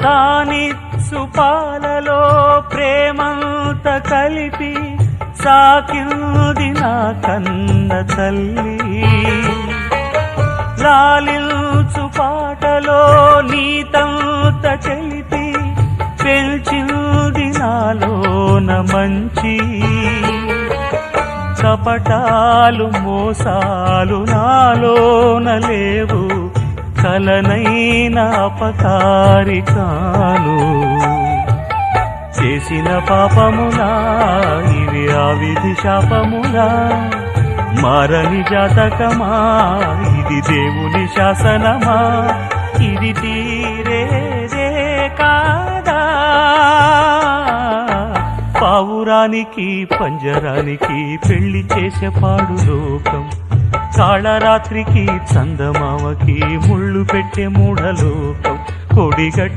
తానిచ్చు పాలలో ప్రేమంత కలిపి సాకింది నా కన్న తల్లి. లాలించు పాటలో నీతంత చెలిపి పెంచింది నాలోన మంచి. కపటాలు మోసాలు నాలోన లేవు, కలనైన అపకారి కాను. చేసిన పాపములా ఇవి ఆ విధి శాపములా, మారని జాతకమా ఇది దేవుని శాసనమా, ఇది తీరేదే కాదా. పావురానికి పంజరానికి పెళ్లి చేసే పాడు లోకం, కాళరాత్రికి చందమామకి ముళ్ళు పెట్టే మూఢలోకం. కొడిగట్టి